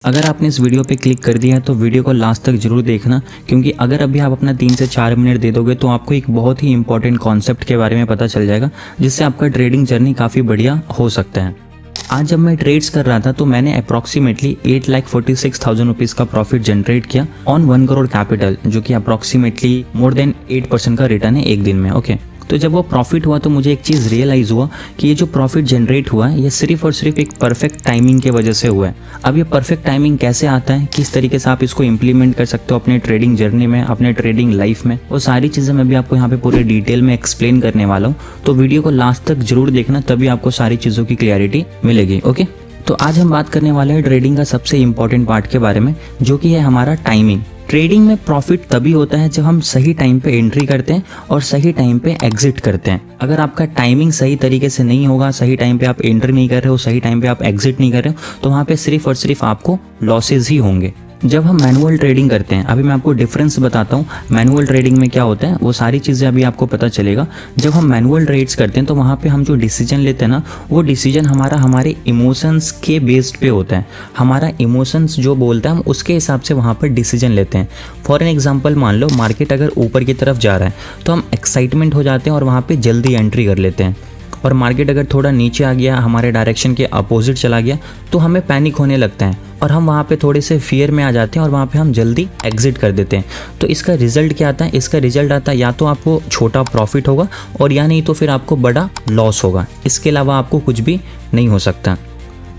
अगर आपने इस वीडियो पे क्लिक कर दिया है तो वीडियो को लास्ट तक जरूर देखना, क्योंकि अगर अभी आप अपना 3 से 4 मिनट दे दोगे तो आपको एक बहुत ही इंपॉर्टेंट कॉन्सेप्ट के बारे में पता चल जाएगा, जिससे आपका ट्रेडिंग जर्नी काफ़ी बढ़िया हो सकता है। आज जब मैं ट्रेड्स कर रहा था तो मैंने अप्रॉक्सीमेटली 8,46,000 रुपीज़ का प्रॉफिट जनरेट किया ऑन 1 करोड़ कैपिटल, जो कि अप्रॉक्सीमेटली मोर देन 8% का रिटर्न है एक दिन में। ओके, तो जब वो प्रॉफिट हुआ तो मुझे एक चीज़ रियलाइज़ हुआ कि ये जो प्रॉफिट जनरेट हुआ है ये सिर्फ और सिर्फ एक परफेक्ट टाइमिंग के वजह से हुआ है। अब ये परफेक्ट टाइमिंग कैसे आता है, किस तरीके से आप इसको इम्प्लीमेंट कर सकते हो अपने ट्रेडिंग जर्नी में, अपने ट्रेडिंग लाइफ में, वो सारी चीज़ें मैं भी आपको यहाँ पे पूरे डिटेल में एक्सप्लेन करने वाला हूँ। तो वीडियो को लास्ट तक जरूर देखना, तभी आपको सारी चीज़ों की क्लैरिटी मिलेगी। ओके, तो आज हम बात करने वाले हैं ट्रेडिंग का सबसे इंपॉर्टेंट पार्ट के बारे में, जो कि है हमारा टाइमिंग। ट्रेडिंग में प्रॉफिट तभी होता है जब हम सही टाइम पे एंट्री करते हैं और सही टाइम पे एग्जिट करते हैं। अगर आपका टाइमिंग सही तरीके से नहीं होगा, सही टाइम पे आप एंट्री नहीं कर रहे हो, सही टाइम पे आप एग्जिट नहीं कर रहे हो, तो वहाँ पे सिर्फ और सिर्फ आपको लॉसेज ही होंगे। जब हम मैनुअल ट्रेडिंग करते हैं, अभी मैं आपको डिफरेंस बताता हूँ मैनुअल ट्रेडिंग में क्या होता है, वो सारी चीज़ें अभी आपको पता चलेगा। जब हम मैनुअल ट्रेड्स करते हैं तो वहाँ पे हम जो डिसीजन लेते हैं ना, वो डिसीजन हमारे इमोशंस के बेस्ड पे होता है। हमारा इमोशंस जो बोलता है हम उसके हिसाब से वहाँ पर डिसीजन लेते हैं। फॉर एन एग्जाम्पल, मान लो मार्केट अगर ऊपर की तरफ जा रहा है तो हम एक्साइटमेंट हो जाते हैं और वहाँ पर जल्दी एंट्री कर लेते हैं, और मार्केट अगर थोड़ा नीचे आ गया, हमारे डायरेक्शन के अपोजिट चला गया, तो हमें पैनिक होने लगता है और हम वहाँ पे थोड़े से फियर में आ जाते हैं और वहाँ पे हम जल्दी एग्जिट कर देते हैं। तो इसका रिजल्ट क्या आता है? इसका रिजल्ट आता है या तो आपको छोटा प्रॉफिट होगा और या नहीं तो फिर आपको बड़ा लॉस होगा। इसके अलावा आपको कुछ भी नहीं हो सकता।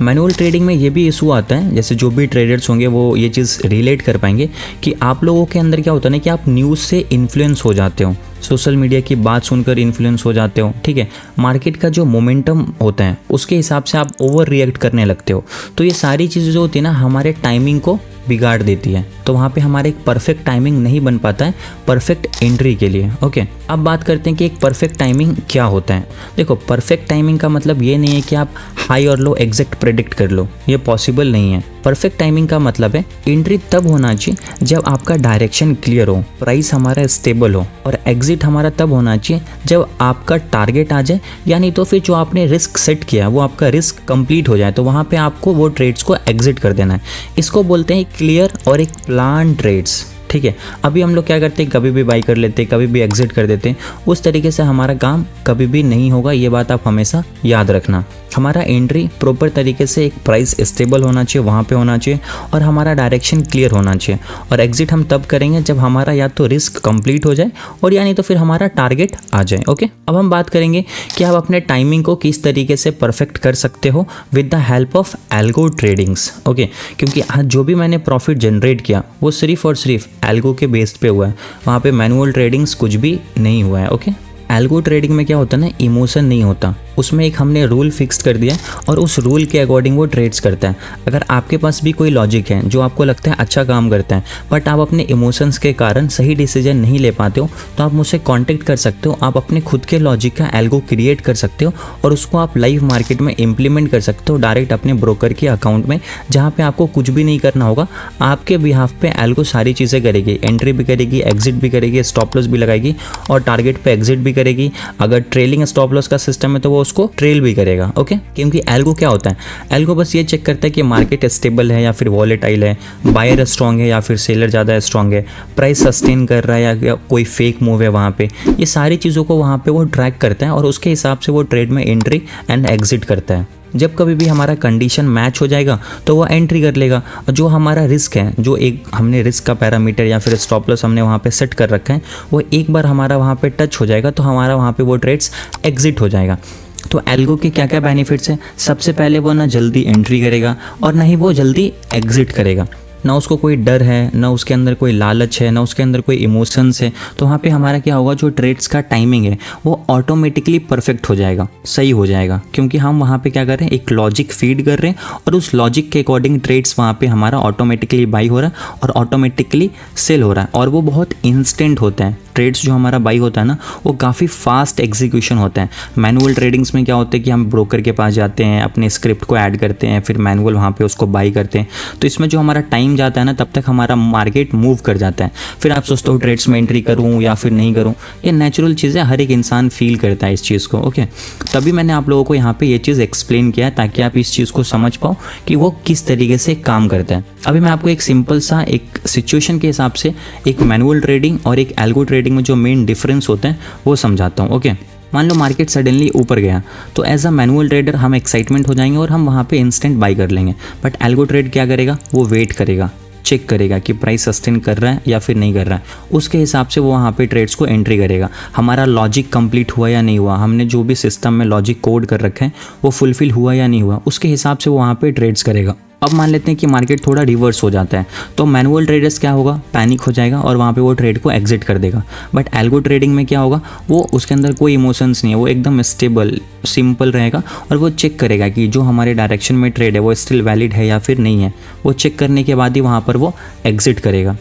मैनुअल ट्रेडिंग में ये भी इशू आता है, जैसे जो भी ट्रेडर्स होंगे वो ये चीज़ रिलेट कर पाएंगे कि आप लोगों के अंदर क्या होता है ना कि आप न्यूज़ से इन्फ्लुएंस हो जाते हो, सोशल मीडिया की बात सुनकर इन्फ्लुएंस हो जाते हो। ठीक है, मार्केट का जो मोमेंटम होता है उसके हिसाब से आप ओवर रिएक्ट करने लगते हो। तो ये सारी चीज़ें जो होती है ना, हमारे टाइमिंग को बिगाड़ देती है। तो वहाँ पे हमारे एक परफेक्ट टाइमिंग नहीं बन पाता है परफेक्ट एंट्री के लिए। ओके, अब बात करते हैं कि एक परफेक्ट टाइमिंग क्या होता है। देखो, परफेक्ट टाइमिंग का मतलब ये नहीं है कि आप हाई और लो एग्जैक्ट प्रेडिक्ट कर लो, ये पॉसिबल नहीं है। परफेक्ट टाइमिंग का मतलब है एंट्री तब होना चाहिए जब आपका डायरेक्शन क्लियर हो, प्राइस हमारा स्टेबल हो, और एग्जिट हमारा तब होना चाहिए जब आपका टारगेट आ जाए, यानी तो फिर जो आपने रिस्क सेट किया वो आपका रिस्क कंप्लीट हो जाए, तो वहाँ पे आपको वो ट्रेड्स को एग्जिट कर देना है। इसको बोलते हैं क्लियर और एक प्लान ट्रेड्स। ठीक है, अभी हम लोग क्या करते हैं, कभी भी बाई कर लेते हैं, कभी भी एग्जिट कर देते हैं। उस तरीके से हमारा काम कभी भी नहीं होगा, ये बात आप हमेशा याद रखना। हमारा एंट्री प्रॉपर तरीके से एक प्राइस स्टेबल होना चाहिए, वहाँ पे होना चाहिए, और हमारा डायरेक्शन क्लियर होना चाहिए। और एग्जिट हम तब करेंगे जब हमारा या तो रिस्क कंप्लीट हो जाए और या नहीं तो फिर हमारा टारगेट आ जाए। ओके, अब हम बात करेंगे कि आप अपने टाइमिंग को किस तरीके से परफेक्ट कर सकते हो with the help of algo tradings. Okay, क्योंकि आज जो भी मैंने प्रॉफिट जनरेट किया वो सिर्फ और सिर्फ एल्गो के बेस्ड पे हुआ है, वहाँ पे मैनुअल ट्रेडिंग्स कुछ भी नहीं हुआ है। ओके, एल्गो ट्रेडिंग में क्या होता है ना, इमोशन नहीं होता, उसमें एक हमने रूल फिक्स कर दिया और उस रूल के अकॉर्डिंग वो ट्रेड्स करता है। अगर आपके पास भी कोई लॉजिक है जो आपको लगता है अच्छा काम करता है, बट आप अपने इमोशंस के कारण सही डिसीजन नहीं ले पाते हो, तो आप मुझसे कांटेक्ट कर सकते हो। आप अपने खुद के लॉजिक का एल्गो क्रिएट कर सकते हो और उसको आप लाइव मार्केट में इम्प्लीमेंट कर सकते हो डायरेक्ट अपने ब्रोकर के अकाउंट में, जहाँ पे आपको कुछ भी नहीं करना होगा। आपके बिहाफ पे एल्गो सारी चीज़ें करेगी, एंट्री भी करेगी, एग्जिट भी करेगी, स्टॉप लॉस भी लगाएगी और टारगेट पे एग्जिट भी करेगी। अगर ट्रेलिंग स्टॉप लॉस का सिस्टम है तो वो उसको ट्रेल भी करेगा। ओके, क्योंकि एल्गो क्या होता है, एल्गो बस ये चेक करता है कि मार्केट स्टेबल है या फिर वॉलेटाइल है, बायर स्ट्रांग है या फिर सेलर ज़्यादा स्ट्रांग है, प्राइस सस्टेन कर रहा है या कोई फेक मूव है वहाँ पे। ये सारी चीज़ों को वहाँ पे वो ट्रैक करता है और उसके हिसाब से वो ट्रेड में एंट्री एंड एग्जिट करता है। जब कभी भी हमारा कंडीशन मैच हो जाएगा तो वो एंट्री कर लेगा, और जो हमारा रिस्क है, जो एक हमने रिस्क का पैरामीटर या फिर स्टॉप लॉस हमने वहाँ पे सेट कर रखा है, वो एक बार हमारा वहाँ पे टच हो जाएगा तो हमारा वहाँ पे वो ट्रेड्स एग्जिट हो जाएगा। तो एल्गो के क्या क्या बेनिफिट्स हैं? सबसे पहले वो ना जल्दी एंट्री करेगा और ना ही वो जल्दी एग्जिट करेगा। ना उसको कोई डर है, ना उसके अंदर कोई लालच है, ना उसके अंदर कोई इमोशंस है। तो वहाँ पे हमारा क्या होगा, जो ट्रेड्स का टाइमिंग है वो ऑटोमेटिकली परफेक्ट हो जाएगा, सही हो जाएगा, क्योंकि हम वहाँ पे क्या कर रहे हैं, एक लॉजिक फीड कर रहे हैं और उस लॉजिक के अकॉर्डिंग ट्रेड्स वहाँ पे हमारा ऑटोमेटिकली बाई हो रहा है और ऑटोमेटिकली सेल हो रहा है, और वो बहुत इंस्टेंट होता है। ट्रेड्स जो हमारा बाई होता है ना, वो काफ़ी फास्ट एग्जीक्यूशन होता है। मैनुअल ट्रेडिंग्स में क्या होता है कि हम ब्रोकर के पास जाते हैं, अपने स्क्रिप्ट को ऐड करते हैं, फिर मैनुअल वहाँ पे उसको बाई करते हैं। तो इसमें जो हमारा टाइम टाइम जाता है ना, तब तक हमारा मार्केट मूव कर जाता है। फिर आप सोचते हो ट्रेड्स में एंट्री करूँ या फिर नहीं करूँ। ये नेचुरल चीज़ है, हर एक इंसान फील करता है इस चीज़ को। ओके, तभी मैंने आप लोगों को यहाँ पे ये चीज़ एक्सप्लेन किया है ताकि आप इस चीज़ को समझ पाओ कि वो किस तरीके से काम करता है। अभी मैं आपको एक सिंपल सा एक सिचुएशन के हिसाब से एक मैनुअल ट्रेडिंग और एक एल्गो ट्रेडिंग में जो मेन डिफरेंस होते हैं वो समझाता हूँ। ओके, मान लो मार्केट सडनली ऊपर गया, तो एज अ मैनुअल ट्रेडर हम एक्साइटमेंट हो जाएंगे और हम वहाँ पे इंस्टेंट बाई कर लेंगे। बट एल्गो ट्रेड क्या करेगा, वो वेट करेगा, चेक करेगा कि प्राइस सस्टेन कर रहा है या फिर नहीं कर रहा है। उसके हिसाब से वो वहाँ पे ट्रेड्स को एंट्री करेगा। हमारा लॉजिक कंप्लीट हुआ या नहीं हुआ, हमने जो भी सिस्टम में लॉजिक कोड कर रखे हैं वो फुलफिल हुआ या नहीं हुआ, उसके हिसाब से वो वहाँ पे ट्रेड्स करेगा। अब मान लेते हैं कि मार्केट थोड़ा रिवर्स हो जाता है, तो मैनुअल ट्रेडर्स क्या होगा, पैनिक हो जाएगा और वहाँ पे वो ट्रेड को एग्जिट कर देगा। बट एल्गो ट्रेडिंग में क्या होगा, वो उसके अंदर कोई इमोशंस नहीं है, वो एकदम स्टेबल सिंपल रहेगा और वो चेक करेगा कि जो हमारे डायरेक्शन में ट्रेड है वो स्टिल वैलिड है या फिर नहीं है। वो चेक करने के बाद ही वहाँ पर वो एग्जिट करेगा।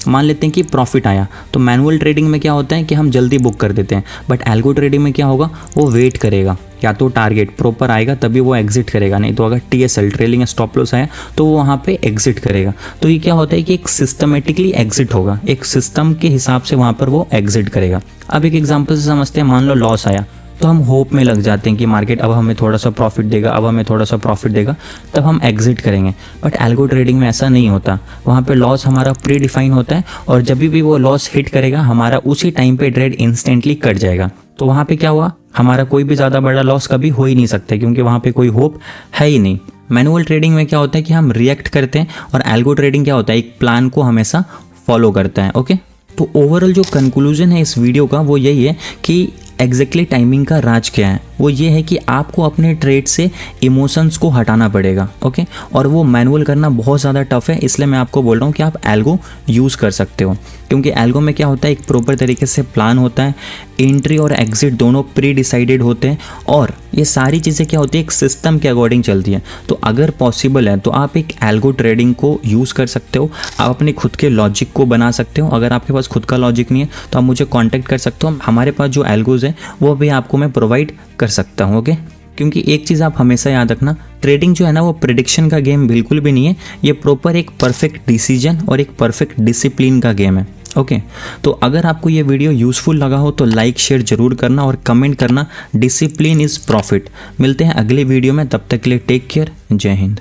मान लेते हैं कि प्रॉफिट आया, तो मैनुअल ट्रेडिंग में क्या होता है कि हम जल्दी बुक कर देते हैं। बट एल्गो ट्रेडिंग में क्या होगा, वो वेट करेगा, या तो टारगेट प्रॉपर आएगा तभी वो एग्जिट करेगा, नहीं तो अगर TSL ट्रेलिंग स्टॉप लॉस आया तो वो वहाँ पे एग्जिट करेगा। तो ये क्या होता है कि एक सिस्टमेटिकली एग्जिट होगा, एक सिस्टम के हिसाब से वहाँ पर वो एग्जिट करेगा। अब एक एग्जांपल से समझते हैं, मान लो लॉस आया, तो हम होप में लग जाते हैं कि मार्केट अब हमें थोड़ा सा प्रॉफिट देगा, अब हमें थोड़ा सा प्रॉफिट देगा, तब हम एग्जिट करेंगे। बट एल्गो ट्रेडिंग में ऐसा नहीं होता, वहाँ पे लॉस हमारा प्री डिफाइन होता है और जब भी वो लॉस हिट करेगा हमारा उसी टाइम पे ट्रेड इंस्टेंटली कट जाएगा। तो वहाँ पे क्या हुआ, हमारा कोई भी ज़्यादा बड़ा लॉस कभी हो ही नहीं सकता क्योंकि वहाँ पे कोई होप है ही नहीं। मैनुअल ट्रेडिंग में क्या होता है कि हम रिएक्ट करते हैं और एल्गो ट्रेडिंग क्या होता है, एक प्लान को हमेशा फॉलो करता है। ओके, तो ओवरऑल जो कंक्लूजन है इस वीडियो का वो यही है कि एग्जैक्टली टाइमिंग का राज क्या है, वो ये है कि आपको अपने ट्रेड से इमोशंस को हटाना पड़ेगा। ओके, और वो मैनुअल करना बहुत ज़्यादा टफ है, इसलिए मैं आपको बोल रहा हूँ कि आप एल्गो यूज़ कर सकते हो। क्योंकि एल्गो में क्या होता है, एक प्रॉपर तरीके से प्लान होता है, एंट्री और एग्जिट दोनों प्री डिसाइडेड होते हैं और ये सारी चीज़ें क्या होती है, एक सिस्टम के अकॉर्डिंग चलती है। तो अगर पॉसिबल है तो आप एक एल्गो ट्रेडिंग को यूज़ कर सकते हो, आप अपने खुद के लॉजिक को बना सकते हो। अगर आपके पास खुद का लॉजिक नहीं है तो आप मुझे कॉन्टैक्ट कर सकते हो, हमारे पास जो एल्गोज है वो भी आपको मैं प्रोवाइड कर सकता हूँ। ओके, क्योंकि एक चीज़ आप हमेशा याद रखना, ट्रेडिंग जो है ना वो प्रेडिक्शन का गेम बिल्कुल भी नहीं है, ये प्रॉपर एक परफेक्ट डिसीजन और एक परफेक्ट डिसिप्लिन का गेम है। ओके, तो अगर आपको ये वीडियो यूज़फुल लगा हो तो लाइक शेयर जरूर करना और कमेंट करना, डिसिप्लिन इज़ प्रॉफिट। मिलते हैं अगले वीडियो में, तब तक के लिए टेक केयर, जय हिंद।